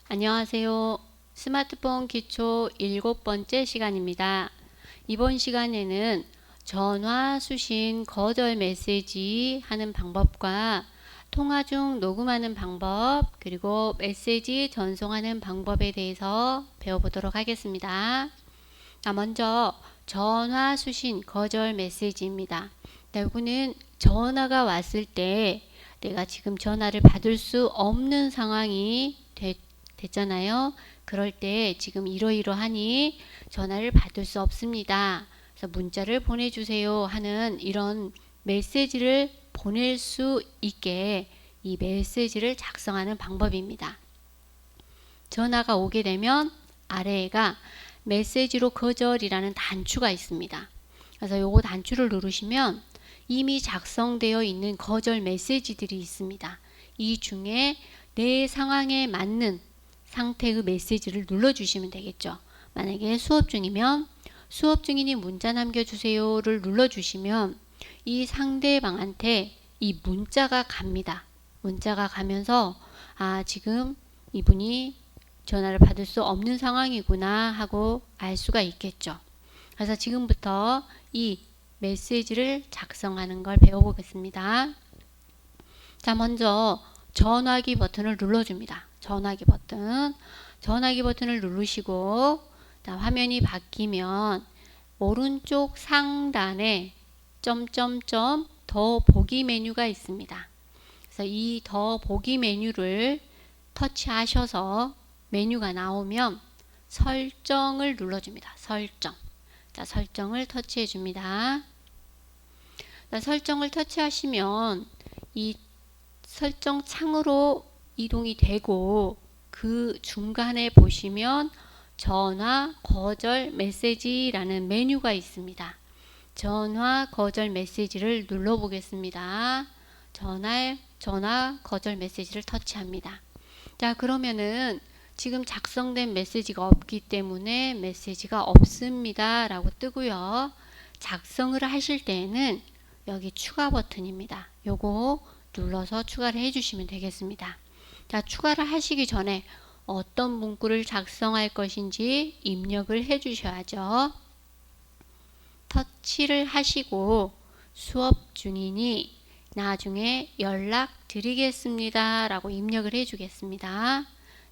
안녕하세요. 스마트폰 기초 7번째 시간입니다. 이번 시간에는 전화, 수신, 거절 메시지 하는 방법과 통화 중 녹음하는 방법, 그리고 메시지 전송하는 방법에 대해서 배워보도록 하겠습니다. 먼저 전화, 수신, 거절 메시지입니다. 이거는 전화가 왔을 때 내가 지금 전화를 받을 수 없는 상황이 됐잖아요. 그럴 때 지금 이러이러하니 전화를 받을 수 없습니다. 그래서 문자를 보내주세요 하는 이런 메시지를 보낼 수 있게 이 메시지를 작성하는 방법입니다. 전화가 오게 되면 아래에가 메시지로 거절이라는 단추가 있습니다. 그래서 요거 단추를 누르시면 이미 작성되어 있는 거절 메시지들이 있습니다. 이 중에 내 상황에 맞는 상태의 메시지를 눌러주시면 되겠죠. 만약에 수업 중이면 수업 중이니 문자 남겨주세요를 눌러주시면 이 상대방한테 이 문자가 갑니다. 문자가 가면서 지금 이분이 전화를 받을 수 없는 상황이구나 하고 알 수가 있겠죠. 그래서 지금부터 이 메시지를 작성하는 걸 배워보겠습니다. 자, 먼저 전화기 버튼을 눌러줍니다. 전화기 버튼을 누르시고 화면이 바뀌면 오른쪽 상단에 점점점 더 보기 메뉴가 있습니다. 그래서 이 더 보기 메뉴를 터치하셔서 메뉴가 나오면 설정을 눌러줍니다. 설정을 터치해 줍니다. 설정을 터치하시면 이 설정 창으로 이동이 되고 그 중간에 보시면 전화, 거절, 메시지라는 메뉴가 있습니다. 전화, 거절, 메시지를 눌러보겠습니다. 전화, 거절, 메시지를 터치합니다. 자, 그러면은 지금 작성된 메시지가 없기 때문에 메시지가 없습니다 라고 뜨고요. 작성을 하실 때에는 여기 추가 버튼입니다. 요거 눌러서 추가를 해주시면 되겠습니다. 자, 추가를 하시기 전에 어떤 문구를 작성할 것인지 입력을 해주셔야죠. 터치를 하시고 수업 중이니 나중에 연락드리겠습니다 라고 입력을 해주겠습니다.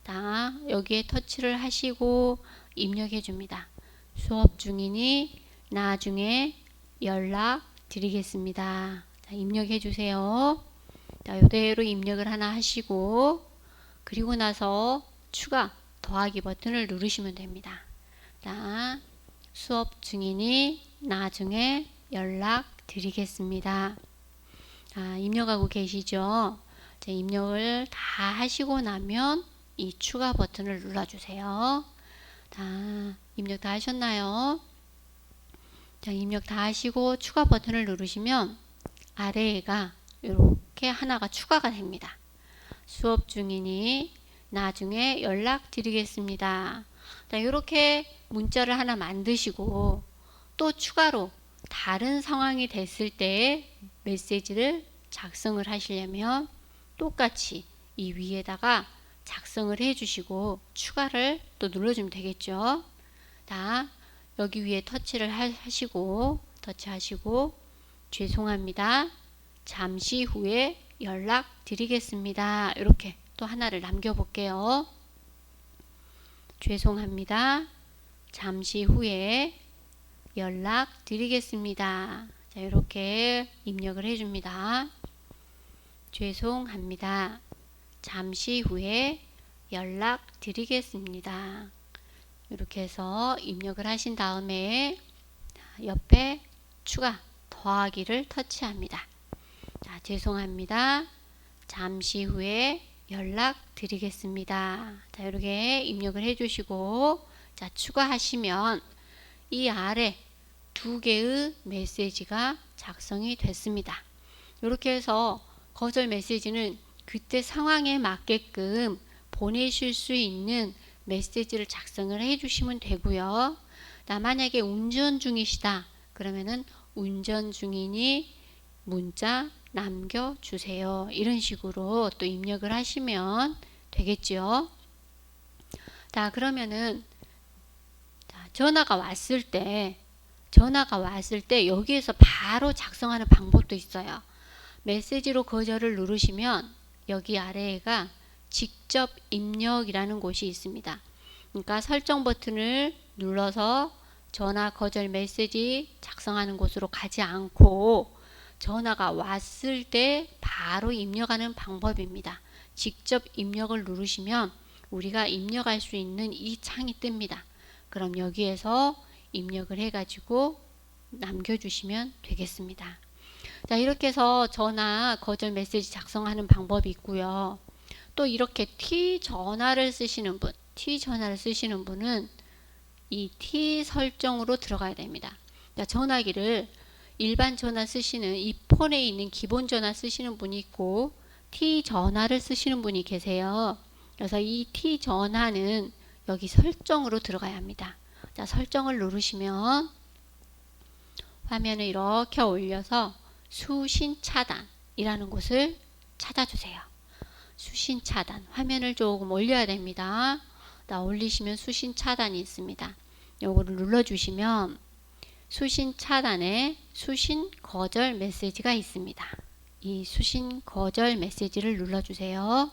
자, 여기에 터치를 하시고 입력해 줍니다. 수업 중이니 나중에 연락드리겠습니다. 자, 입력해 주세요. 자, 이대로 입력을 하나 하시고 그리고 나서 추가 더하기 버튼을 누르시면 됩니다. 자, 수업 중이니 나중에 연락드리겠습니다. 입력하고 계시죠? 자, 입력을 다 하시고 나면 이 추가 버튼을 눌러주세요. 자, 입력 다 하셨나요? 자, 입력 다 하시고 추가 버튼을 누르시면 아래가 이렇게 하나가 추가가 됩니다. 수업 중이니 나중에 연락드리겠습니다. 자, 이렇게 문자를 하나 만드시고 또 추가로 다른 상황이 됐을 때 메시지를 작성을 하시려면 똑같이 이 위에다가 작성을 해주시고 추가를 또 눌러주면 되겠죠. 자, 여기 위에 터치하시고 죄송합니다. 잠시 후에 연락드리겠습니다. 이렇게 또 하나를 남겨볼게요. 죄송합니다. 잠시 후에 연락드리겠습니다. 자, 이렇게 입력을 해줍니다. 죄송합니다. 잠시 후에 연락드리겠습니다. 이렇게 해서 입력을 하신 다음에 옆에 추가 더하기를 터치합니다. 자, 죄송합니다. 잠시 후에 연락드리겠습니다. 자, 이렇게 입력을 해주시고 자, 추가하시면 이 아래 두 개의 메시지가 작성이 됐습니다. 이렇게 해서 거절 메시지는 그때 상황에 맞게끔 보내실 수 있는 메시지를 작성을 해주시면 되고요. 만약에 운전 중이시다 그러면은 운전 중이니 문자 남겨주세요. 이런 식으로 또 입력을 하시면 되겠죠. 자, 그러면은 전화가 왔을 때 여기에서 바로 작성하는 방법도 있어요. 메시지로 거절을 누르시면 여기 아래에가 직접 입력이라는 곳이 있습니다. 그러니까 설정 버튼을 눌러서 전화 거절 메시지 작성하는 곳으로 가지 않고 전화가 왔을 때 바로 입력하는 방법입니다. 직접 입력을 누르시면 우리가 입력할 수 있는 이 창이 뜹니다. 그럼 여기에서 입력을 해가지고 남겨주시면 되겠습니다. 자, 이렇게 해서 전화 거절 메시지 작성하는 방법이 있고요. 또 이렇게 T 전화를 쓰시는 분은 이 T 설정으로 들어가야 됩니다. 자, 전화기를 일반 전화 쓰시는 이 폰에 있는 기본 전화 쓰시는 분이 있고 T 전화를 쓰시는 분이 계세요. 그래서 이 T 전화는 여기 설정으로 들어가야 합니다. 자, 설정을 누르시면 화면을 이렇게 올려서 수신 차단이라는 곳을 찾아주세요. 수신 차단, 화면을 조금 올려야 됩니다. 올리시면 수신 차단이 있습니다. 요거를 눌러주시면 수신 차단에 수신 거절 메시지가 있습니다. 이 수신 거절 메시지를 눌러주세요.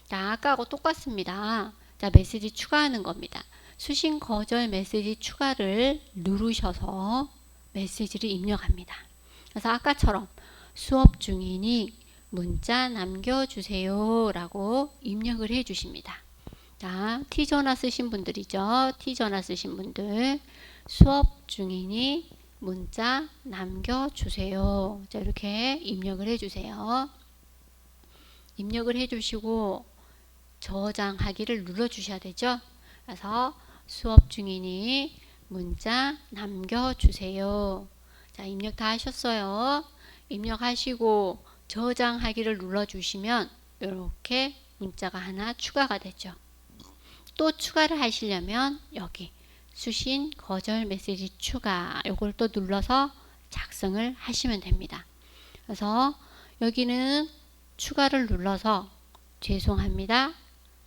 자, 아까하고 똑같습니다. 자, 메시지 추가하는 겁니다. 수신 거절 메시지 추가를 누르셔서 메시지를 입력합니다. 그래서 아까처럼 수업 중이니 문자 남겨주세요 라고 입력을 해 주십니다. 자, T전화 쓰신 분들이죠. T전화 쓰신 분들 수업 중이니 문자 남겨주세요. 자, 이렇게 입력을 해 주세요. 입력을 해 주시고 저장하기를 눌러 주셔야 되죠. 그래서 수업 중이니 문자 남겨주세요. 자, 입력 다 하셨어요. 입력하시고 저장하기를 눌러주시면 이렇게 문자가 하나 추가가 되죠. 또 추가를 하시려면 여기 수신 거절 메시지 추가 요걸 또 눌러서 작성을 하시면 됩니다. 그래서 여기는 추가를 눌러서 죄송합니다.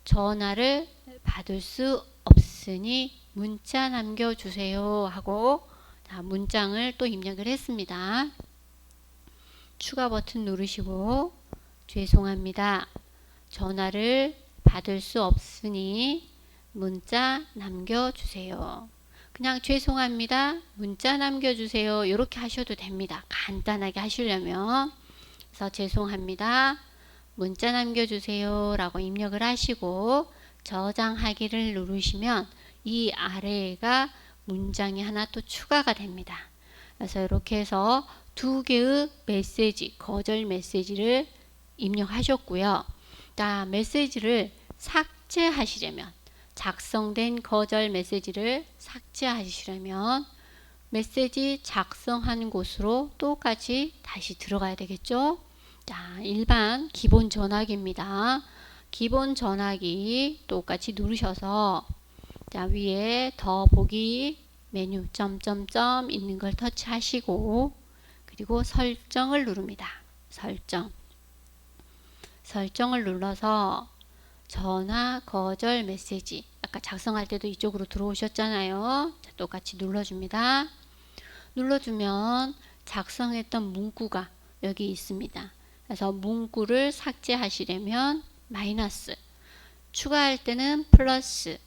전화를 받을 수 없으니 문자 남겨주세요 하고 문장을 또 입력을 했습니다. 추가 버튼 누르시고 죄송합니다. 전화를 받을 수 없으니 문자 남겨주세요. 그냥 죄송합니다. 문자 남겨주세요. 이렇게 하셔도 됩니다. 간단하게 하시려면. 그래서 죄송합니다. 문자 남겨주세요 라고 입력을 하시고 저장하기를 누르시면 이 아래가 문장이 하나 또 추가가 됩니다. 그래서 이렇게 해서 두 개의 메시지, 거절 메시지를 입력하셨고요. 자, 메시지를 삭제하시려면 작성된 거절 메시지를 삭제하시려면 메시지 작성한 곳으로 똑같이 다시 들어가야 되겠죠. 자, 일반 기본 전화기입니다. 기본 전화기 똑같이 누르셔서 자, 위에 더 보기 메뉴 점점점 있는 걸 터치하시고 그리고 설정을 누릅니다. 설정을 눌러서 전화 거절 메시지 아까 작성할 때도 이쪽으로 들어오셨잖아요. 자, 똑같이 눌러줍니다. 눌러주면 작성했던 문구가 여기 있습니다. 그래서 문구를 삭제하시려면 마이너스, 추가할 때는 플러스,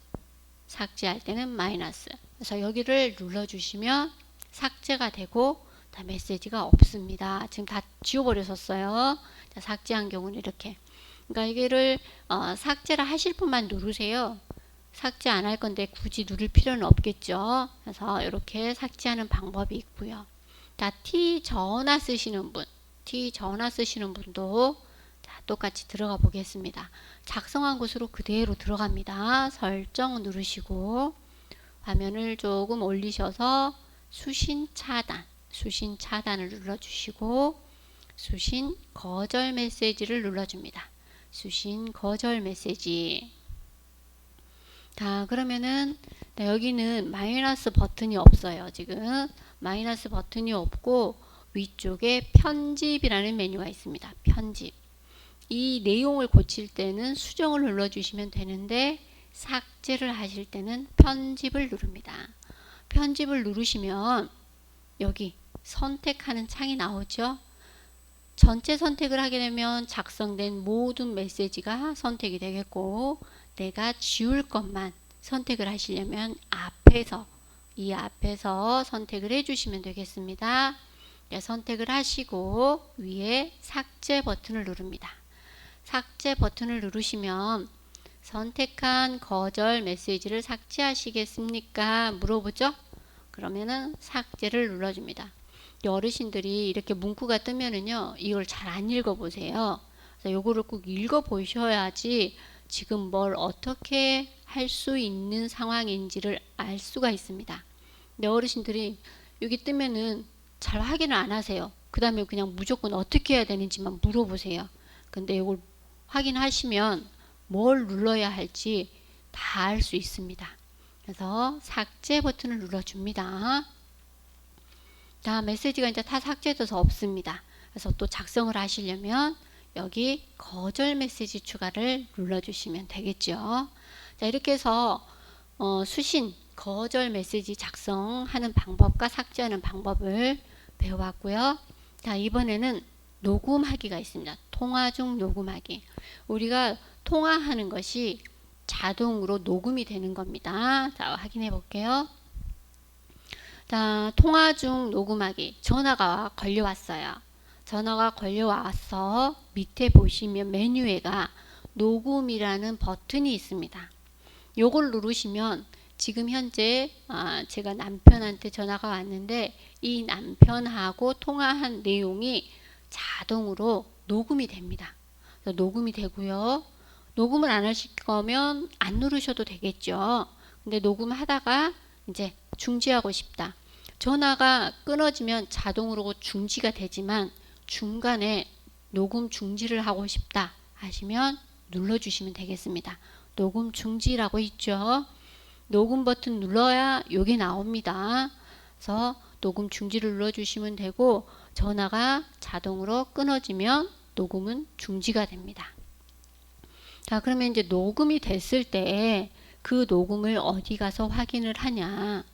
삭제할 때는 마이너스. 그래서 여기를 눌러주시면 삭제가 되고 다 메시지가 없습니다. 지금 다 지워버렸었어요. 자, 삭제한 경우는 이렇게. 그러니까 이거를 삭제를 하실 분만 누르세요. 삭제 안 할 건데 굳이 누를 필요는 없겠죠. 그래서 이렇게 삭제하는 방법이 있고요. 자, T전화 쓰시는 분도 자, 똑같이 들어가 보겠습니다. 작성한 곳으로 그대로 들어갑니다. 설정 누르시고 화면을 조금 올리셔서 수신 차단을 눌러주시고 수신 거절 메시지를 눌러줍니다. 수신 거절 메시지. 자, 그러면은 여기는 마이너스 버튼이 없어요. 지금 마이너스 버튼이 없고 위쪽에 편집이라는 메뉴가 있습니다. 편집. 이 내용을 고칠 때는 수정을 눌러주시면 되는데 삭제를 하실 때는 편집을 누릅니다. 편집을 누르시면 여기 선택하는 창이 나오죠. 전체 선택을 하게 되면 작성된 모든 메시지가 선택이 되겠고, 내가 지울 것만 선택을 하시려면 이 앞에서 선택을 해주시면 되겠습니다. 네, 선택을 하시고 위에 삭제 버튼을 누릅니다. 삭제 버튼을 누르시면 선택한 거절 메시지를 삭제하시겠습니까? 물어보죠. 그러면은 삭제를 눌러줍니다. 어르신들이 이렇게 문구가 뜨면은요, 이걸 잘 안 읽어보세요. 그래서 요거를 꼭 읽어보셔야지 지금 뭘 어떻게 할 수 있는 상황인지를 알 수가 있습니다. 근데 어르신들이 여기 뜨면은 잘 확인을 안 하세요. 그 다음에 그냥 무조건 어떻게 해야 되는지만 물어보세요. 근데 이걸 확인하시면 뭘 눌러야 할지 다 알 수 있습니다. 그래서 삭제 버튼을 눌러줍니다. 자, 메시지가 이제 다 삭제돼서 없습니다. 그래서 또 작성을 하시려면 여기 거절 메시지 추가를 눌러주시면 되겠죠. 자, 이렇게 해서 수신 거절 메시지 작성하는 방법과 삭제하는 방법을 배워봤고요. 자, 이번에는 녹음하기가 있습니다. 통화 중 녹음하기. 우리가 통화하는 것이 자동으로 녹음이 되는 겁니다. 자, 확인해 볼게요. 자, 통화 중 녹음하기. 전화가 걸려왔어요. 전화가 걸려와서 밑에 보시면 메뉴에가 녹음이라는 버튼이 있습니다. 요걸 누르시면 지금 현재 제가 남편한테 전화가 왔는데 이 남편하고 통화한 내용이 자동으로 녹음이 됩니다. 녹음이 되고요. 녹음을 안 하실 거면 안 누르셔도 되겠죠. 근데 녹음하다가 이제 중지하고 싶다. 전화가 끊어지면 자동으로 중지가 되지만 중간에 녹음 중지를 하고 싶다 하시면 눌러주시면 되겠습니다. 녹음 중지라고 있죠. 녹음 버튼 눌러야 여기 나옵니다. 그래서 녹음 중지를 눌러주시면 되고 전화가 자동으로 끊어지면 녹음은 중지가 됩니다. 자, 그러면 이제 녹음이 됐을 때 그 녹음을 어디 가서 확인을 하냐.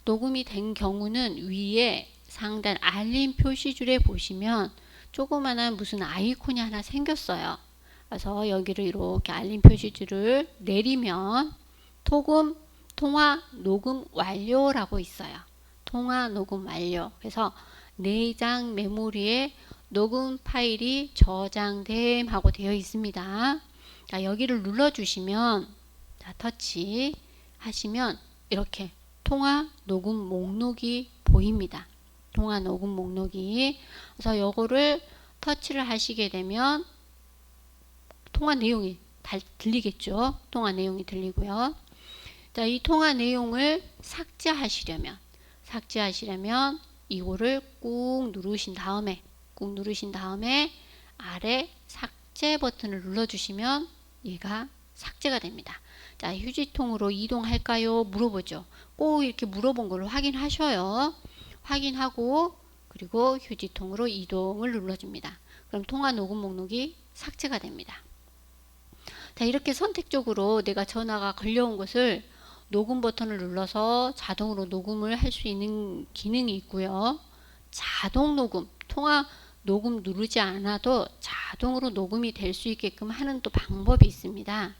녹음이 된 경우는 위에 상단 알림 표시줄에 보시면 조그만한 무슨 아이콘이 하나 생겼어요. 그래서 여기를 이렇게 알림 표시줄을 내리면 통화 녹음 완료라고 있어요. 통화 녹음 완료. 그래서 내장 메모리에 녹음 파일이 저장됨 하고 되어 있습니다. 자, 여기를 눌러주시면 자, 터치 하시면 이렇게 통화 녹음 목록이 보입니다. 통화 녹음 목록이. 그래서 요거를 터치를 하시게 되면 통화 내용이 들리겠죠. 통화 내용이 들리고요. 자, 이 통화 내용을 삭제하시려면 이거를 꾹 누르신 다음에 아래 삭제 버튼을 눌러주시면 얘가 삭제가 됩니다. 자, 휴지통으로 이동할까요? 물어보죠. 꼭 이렇게 물어본 걸 확인하셔요. 확인하고 그리고 휴지통으로 이동을 눌러줍니다. 그럼 통화 녹음 목록이 삭제가 됩니다. 자, 이렇게 선택적으로 내가 전화가 걸려온 것을 녹음 버튼을 눌러서 자동으로 녹음을 할 수 있는 기능이 있고요. 자동 녹음, 통화 녹음 누르지 않아도 자동으로 녹음이 될 수 있게끔 하는 또 방법이 있습니다.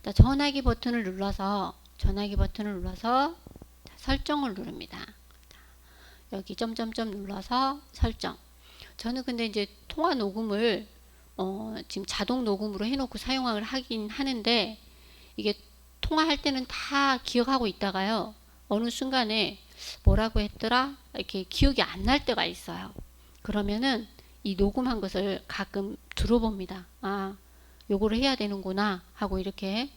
자, 전화기 버튼을 눌러서 설정을 누릅니다. 여기 점점점 눌러서 설정. 저는 근데 이제 통화 녹음을 지금 자동 녹음으로 해놓고 사용을 하긴 하는데 이게 통화할 때는 다 기억하고 있다가요. 어느 순간에 뭐라고 했더라? 이렇게 기억이 안 날 때가 있어요. 그러면은 이 녹음한 것을 가끔 들어봅니다. 아, 요거를 해야 되는구나 하고 이렇게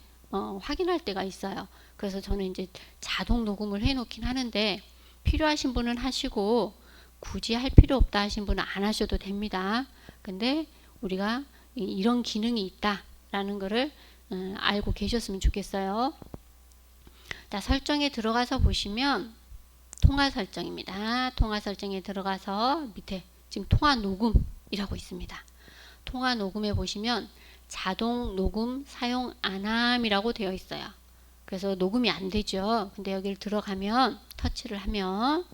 확인할 때가 있어요. 그래서 저는 이제 자동 녹음을 해놓긴 하는데 필요하신 분은 하시고 굳이 할 필요 없다 하신 분은 안 하셔도 됩니다. 근데 우리가 이런 기능이 있다라는 거를 알고 계셨으면 좋겠어요. 자, 설정에 들어가서 보시면 통화 설정입니다. 통화 설정에 들어가서 밑에 지금 통화 녹음이라고 있습니다. 통화 녹음에 보시면 자동 녹음 사용 안함이라고 되어 있어요. 그래서 녹음이 안 되죠. 근데 여기를 들어가면 터치를 하면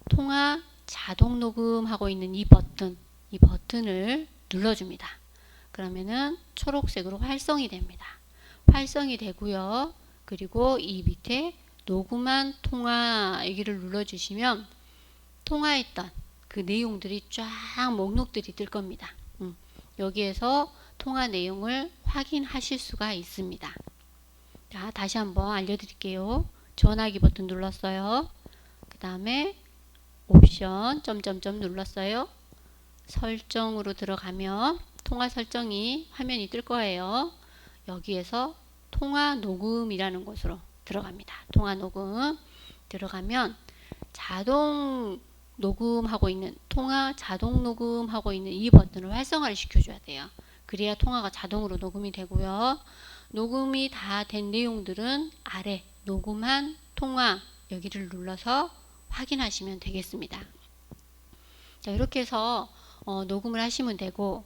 통화 자동 녹음하고 있는 이 버튼을 눌러줍니다. 그러면은 초록색으로 활성이 됩니다. 활성이 되고요. 그리고 이 밑에 녹음한 통화 여기를 눌러주시면 통화했던 그 내용들이 쫙 목록들이 뜰 겁니다. 여기에서 통화 내용을 확인하실 수가 있습니다. 자, 다시 한번 알려드릴게요. 전화기 버튼 눌렀어요. 그 다음에 옵션 점점점 눌렀어요. 설정으로 들어가면 통화 설정이 화면이 뜰 거예요. 여기에서 통화 녹음이라는 곳으로 들어갑니다. 통화 녹음 들어가면 자동 녹음하고 있는 통화 자동 녹음하고 있는 이 버튼을 활성화를 시켜줘야 돼요. 그래야 통화가 자동으로 녹음이 되고요. 녹음이 다 된 내용들은 아래 녹음한 통화 여기를 눌러서 확인하시면 되겠습니다. 자, 이렇게 해서 녹음을 하시면 되고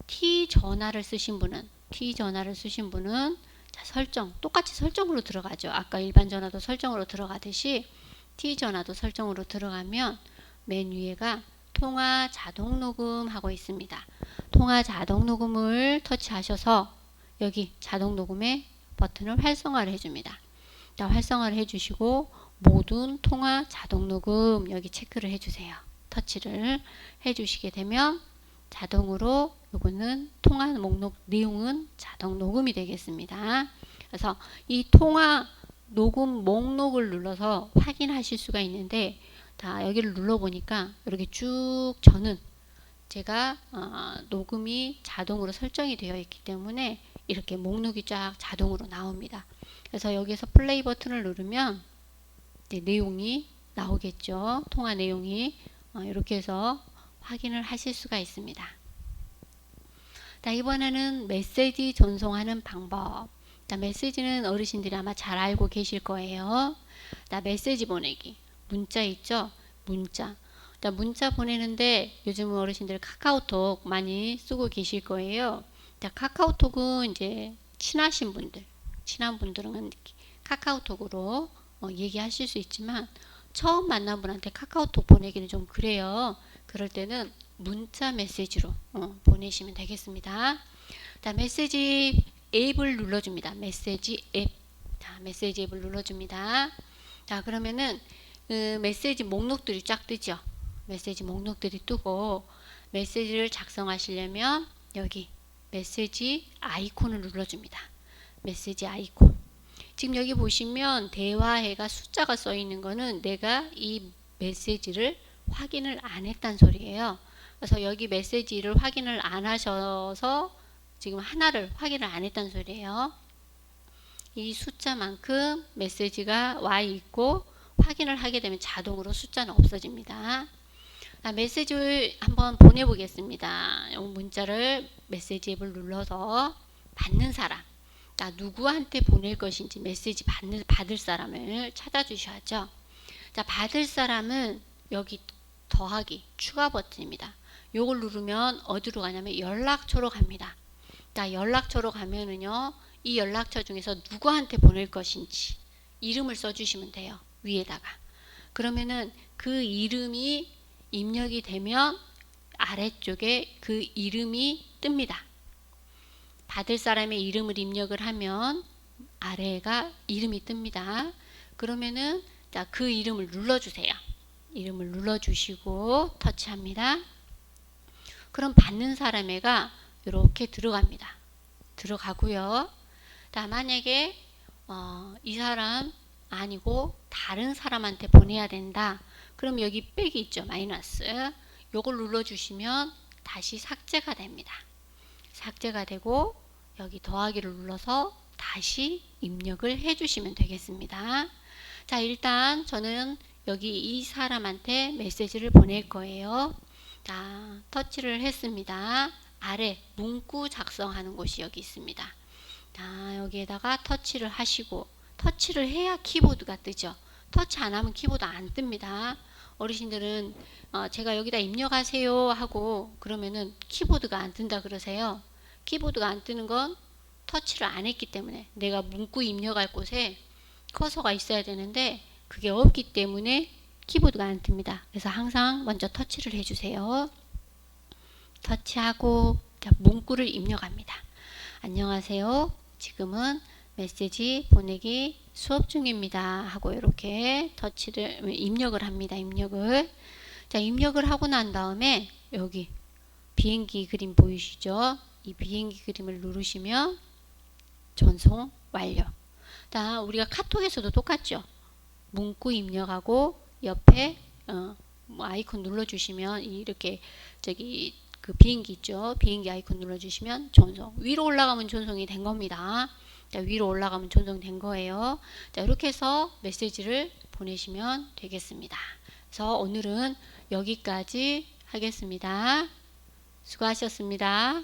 T 전화를 쓰신 분은 자, 설정 똑같이 설정으로 들어가죠. 아까 일반 전화도 설정으로 들어가듯이 T 전화도 설정으로 들어가면 맨 위에가 통화 자동 녹음 하고 있습니다. 통화 자동 녹음을 터치하셔서 여기 자동 녹음의 버튼을 활성화를 해줍니다. 자, 활성화를 해주시고 모든 통화 자동 녹음 여기 체크를 해주세요. 터치를 해주시게 되면 자동으로 요거는 통화 목록 내용은 자동 녹음이 되겠습니다. 그래서 이 통화 녹음 목록을 눌러서 확인하실 수가 있는데 자, 여기를 눌러 보니까 이렇게 쭉 저는 제가 녹음이 자동으로 설정이 되어 있기 때문에 이렇게 목록이 쫙 자동으로 나옵니다. 그래서 여기서 플레이 버튼을 누르면 이제 내용이 나오겠죠. 통화 내용이 이렇게 해서 확인을 하실 수가 있습니다. 자, 이번에는 메시지 전송하는 방법. 자, 메시지는 어르신들이 아마 잘 알고 계실 거예요. 자, 메시지 보내기. 문자 있죠? 문자. 자, 문자 보내는데 요즘 어르신들 카카오톡 많이 쓰고 계실 거예요. 자, 카카오톡은 이제 친한 분들은 카카오톡으로 얘기하실 수 있지만 처음 만난 분한테 카카오톡 보내기는 좀 그래요. 그럴 때는 문자 메시지로 보내시면 되겠습니다. 자, 메시지 앱을 눌러줍니다. 메시지 앱. 자, 메시지 앱을 눌러줍니다. 자, 그러면은 메시지 목록들이 쫙 뜨죠. 메시지 목록들이 뜨고 메시지를 작성하시려면 여기 메시지 아이콘을 눌러줍니다. 메시지 아이콘. 지금 여기 보시면 대화해가 숫자가 써 있는 거는 내가 이 메시지를 확인을 안 했단 소리예요. 그래서 여기 메시지를 확인을 안 하셔서 지금 하나를 확인을 안 했단 소리예요. 이 숫자만큼 메시지가 와 있고 확인을 하게 되면 자동으로 숫자는 없어집니다. 메시지를 한번 보내보겠습니다. 문자를 메시지 앱을 눌러서 받는 사람, 누구한테 보낼 것인지 메시지 받을 사람을 찾아주셔야죠. 자, 받을 사람은 여기 더하기 추가 버튼입니다. 요걸 누르면 어디로 가냐면 연락처로 갑니다. 자, 연락처로 가면은요, 이 연락처 중에서 누구한테 보낼 것인지 이름을 써주시면 돼요. 위에다가. 그러면은 그 이름이 입력이 되면 아래쪽에 그 이름이 뜹니다. 받을 사람의 이름을 입력을 하면 아래가 이름이 뜹니다. 그러면은 자, 그 이름을 눌러주세요. 이름을 눌러주시고 터치합니다. 그럼 받는 사람애가 이렇게 들어갑니다. 들어가고요. 자, 만약에 이 사람 아니고 다른 사람한테 보내야 된다. 그럼 여기 빼기 있죠. 마이너스. 요걸 눌러주시면 다시 삭제가 됩니다. 삭제가 되고 여기 더하기를 눌러서 다시 입력을 해주시면 되겠습니다. 자, 일단 저는 여기 이 사람한테 메시지를 보낼 거예요. 자, 터치를 했습니다. 아래 문구 작성하는 곳이 여기 있습니다. 자, 여기에다가 터치를 하시고 터치를 해야 키보드가 뜨죠. 터치 안 하면 키보드 안 뜹니다. 어르신들은 제가 여기다 입력하세요 하고 그러면은 키보드가 안 뜬다 그러세요. 키보드가 안 뜨는 건 터치를 안 했기 때문에, 내가 문구 입력할 곳에 커서가 있어야 되는데 그게 없기 때문에 키보드가 안 뜹니다. 그래서 항상 먼저 터치를 해주세요. 터치하고 문구를 입력합니다. 안녕하세요. 지금은 메시지 보내기 수업 중입니다. 하고 이렇게 터치를 입력을 합니다. 입력을 하고 난 다음에 여기 비행기 그림 보이시죠? 이 비행기 그림을 누르시면 전송 완료. 우리가 카톡에서도 똑같죠. 문구 입력하고 옆에 아이콘 눌러주시면 이렇게 그 비행기 있죠. 비행기 아이콘 눌러주시면 전송. 위로 올라가면 전송이 된 겁니다. 위로 올라가면 전송된 거예요. 이렇게 해서 메시지를 보내시면 되겠습니다. 그래서 오늘은 여기까지 하겠습니다. 수고하셨습니다.